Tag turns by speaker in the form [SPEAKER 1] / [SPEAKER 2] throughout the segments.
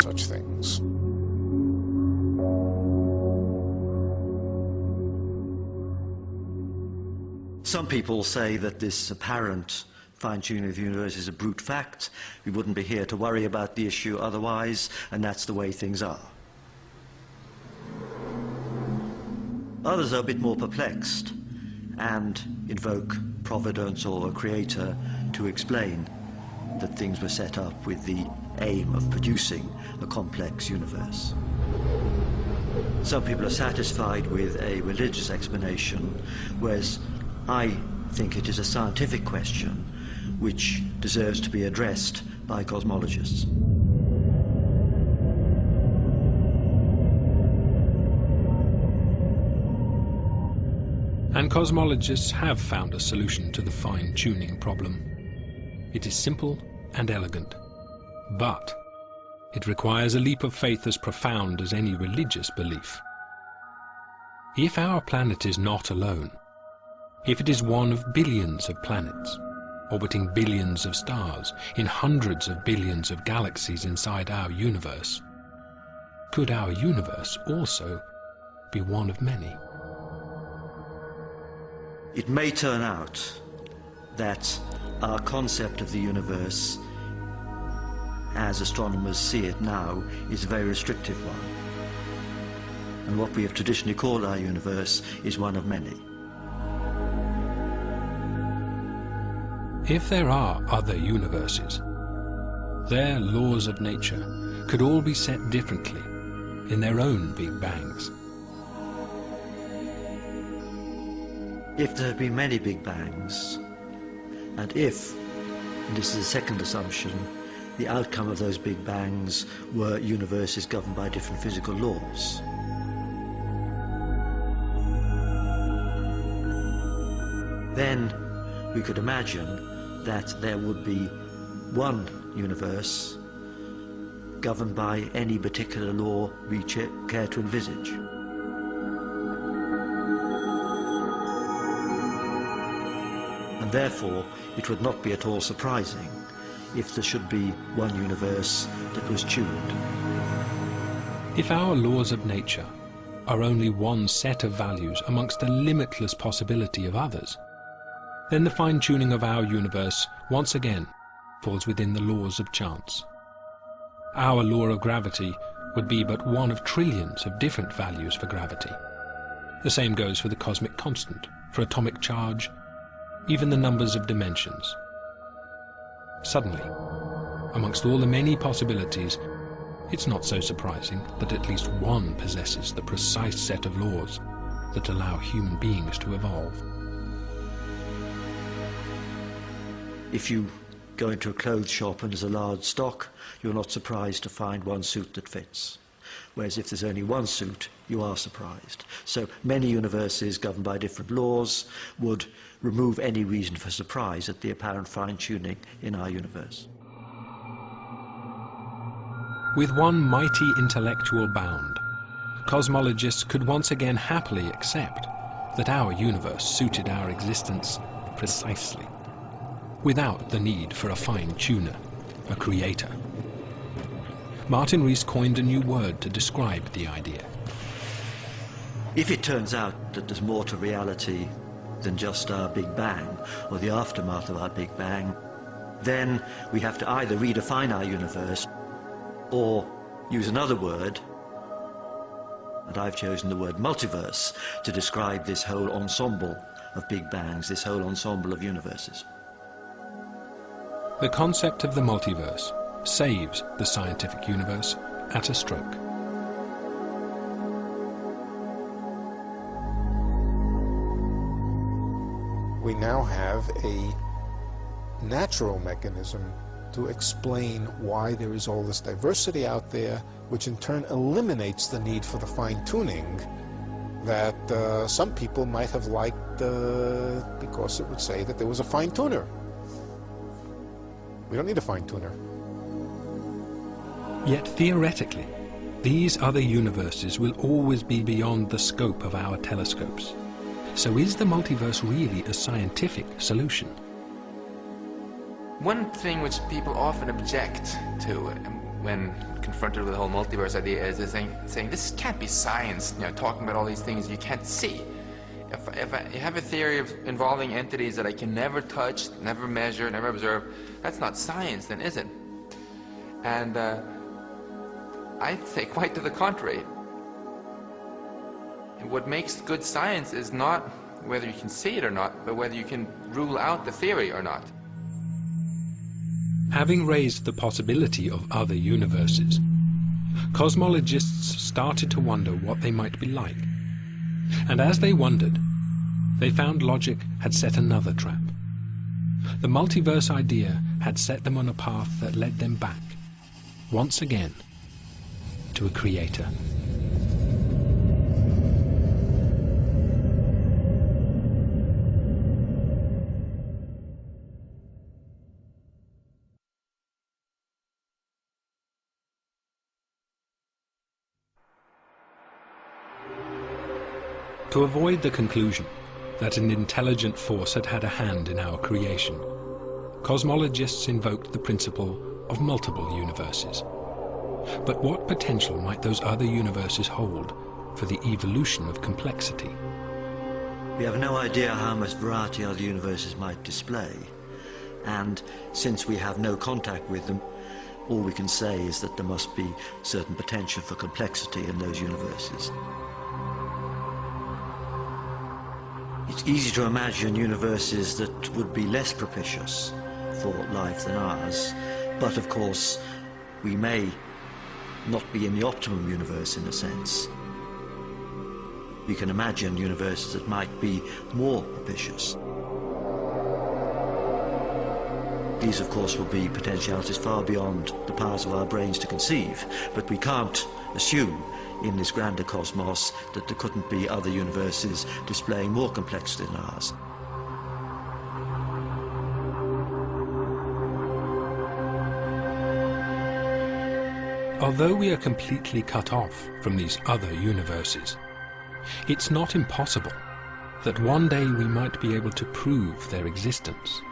[SPEAKER 1] such things.
[SPEAKER 2] Some people say that this apparent fine-tuning of the universe is a brute fact. We wouldn't be here to worry about the issue otherwise, and that's the way things are. Others are a bit more perplexed and invoke providence or a creator to explain that things were set up with the aim of producing a complex universe. Some people are satisfied with a religious explanation, whereas I think it is a scientific question which deserves to be addressed by cosmologists.
[SPEAKER 3] And cosmologists have found a solution to the fine-tuning problem. It is simple and elegant, but it requires a leap of faith as profound as any religious belief. If our planet is not alone, if it is one of billions of planets, orbiting billions of stars in hundreds of billions of galaxies inside our universe, could our universe also be one of many?
[SPEAKER 2] It may turn out that our concept of the universe, as astronomers see it now, is a very restrictive one. And what we have traditionally called our universe is one of many.
[SPEAKER 3] If there are other universes, their laws of nature could all be set differently in their own Big Bangs.
[SPEAKER 2] If there have been many Big Bangs, and if, and this is the second assumption, the outcome of those Big Bangs were universes governed by different physical laws, then we could imagine that there would be one universe governed by any particular law we care to envisage. And therefore, it would not be at all surprising if there should be one universe that was tuned.
[SPEAKER 3] If our laws of nature are only one set of values amongst a limitless possibility of others, then the fine-tuning of our universe once again falls within the laws of chance. Our law of gravity would be but one of trillions of different values for gravity. The same goes for the cosmic constant, for atomic charge, even the numbers of dimensions. Suddenly, amongst all the many possibilities, it's not so surprising that at least one possesses the precise set of laws that allow human beings to evolve.
[SPEAKER 2] If you go into a clothes shop and there's a large stock, you're not surprised to find one suit that fits. Whereas if there's only one suit, you are surprised. So many universes governed by different laws would remove any reason for surprise at the apparent fine-tuning in our universe.
[SPEAKER 3] With one mighty intellectual bound, cosmologists could once again happily accept that our universe suited our existence precisely, without the need for a fine-tuner, a creator. Martin Rees coined a new word to describe the idea.
[SPEAKER 2] If it turns out that there's more to reality than just our Big Bang, or the aftermath of our Big Bang, then we have to either redefine our universe or use another word, and I've chosen the word multiverse to describe this whole ensemble of Big Bangs, this whole ensemble of universes.
[SPEAKER 3] The concept of the multiverse saves the scientific universe at a stroke.
[SPEAKER 1] We now have a natural mechanism to explain why there is all this diversity out there, which in turn eliminates the need for the fine-tuning that some people might have liked because it would say that there was a fine-tuner. We don't need a fine-tuner.
[SPEAKER 3] Yet theoretically, these other universes will always be beyond the scope of our telescopes. So is the multiverse really a scientific solution?
[SPEAKER 4] One thing which people often object to, when confronted with the whole multiverse idea is saying this can't be science, you know, talking about all these things you can't see. If I have a theory involving entities that I can never touch, never measure, never observe, that's not science then, is it? And I'd say quite to the contrary. What makes good science is not whether you can see it or not, but whether you can rule out the theory or not.
[SPEAKER 3] Having raised the possibility of other universes, cosmologists started to wonder what they might be like. And as they wondered, they found logic had set another trap. The multiverse idea had set them on a path that led them back, once again, to a creator. To avoid the conclusion that an intelligent force had had a hand in our creation, cosmologists invoked the principle of multiple universes. But what potential might those other universes hold for the evolution of complexity?
[SPEAKER 2] We have no idea how much variety other universes might display, and since we have no contact with them, all we can say is that there must be certain potential for complexity in those universes. It's easy to imagine universes that would be less propitious for life than ours, but of course we may not be in the optimum universe in a sense. We can imagine universes that might be more propitious. These of course will be potentialities far beyond the powers of our brains to conceive, but we can't assume in this grander cosmos that there couldn't be other universes displaying more complexity than ours.
[SPEAKER 3] Although we are completely cut off from these other universes, it's not impossible that one day we might be able to prove their existence.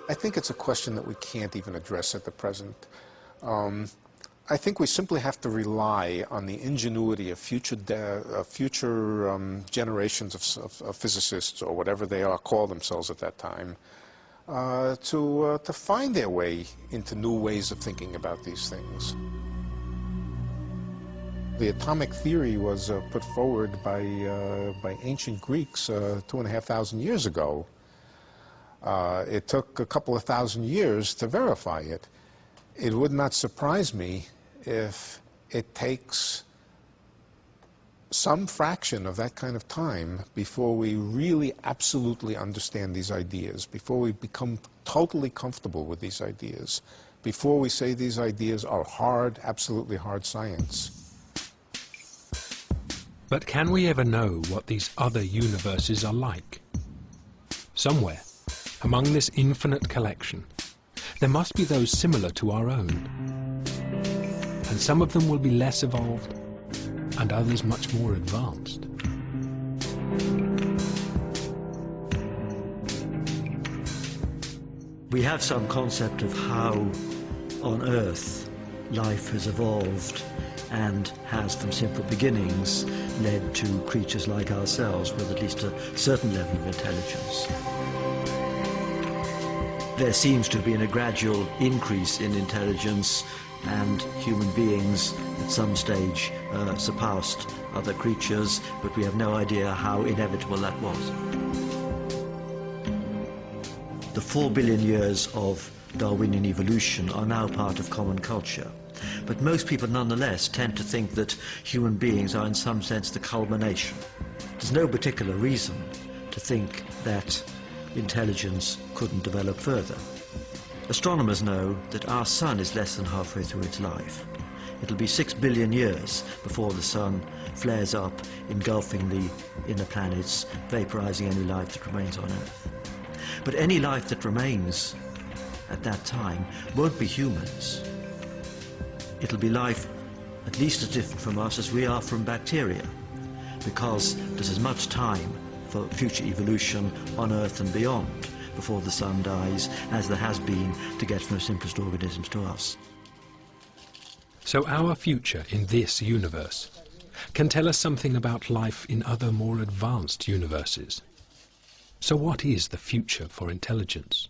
[SPEAKER 1] I think it's a question that we can't even address at the present. I think we simply have to rely on the ingenuity of future generations of physicists, or whatever they call themselves at that time, to find their way into new ways of thinking about these things. The atomic theory was put forward by ancient Greeks 2,500 years ago. It took a couple of thousand years to verify it. It would not surprise me if it takes some fraction of that kind of time before we really absolutely understand these ideas, before we become totally comfortable with these ideas, before we say these ideas are hard, absolutely hard science.
[SPEAKER 3] But can we ever know what these other universes are like? Somewhere, among this infinite collection, there must be those similar to our own. And some of them will be less evolved, and others much more advanced.
[SPEAKER 2] We have some concept of how on Earth life has evolved and has from simple beginnings led to creatures like ourselves with at least a certain level of intelligence. There seems to have been a gradual increase in intelligence, and human beings at some stage surpassed other creatures, but we have no idea how inevitable that was. The 4 billion years of Darwinian evolution are now part of common culture, but most people nonetheless tend to think that human beings are in some sense the culmination. There's no particular reason to think that intelligence couldn't develop further. Astronomers know that our sun is less than halfway through its life. It'll be 6 billion years before the sun flares up, engulfing the inner planets, vaporizing any life that remains on Earth. But any life that remains at that time won't be humans. It'll be life at least as different from us as we are from bacteria, because there's as much time for future evolution on Earth and beyond. before the sun dies, as there has been to get from the simplest organisms to us.
[SPEAKER 3] So our future in this universe can tell us something about life in other more advanced universes. So what is the future for intelligence?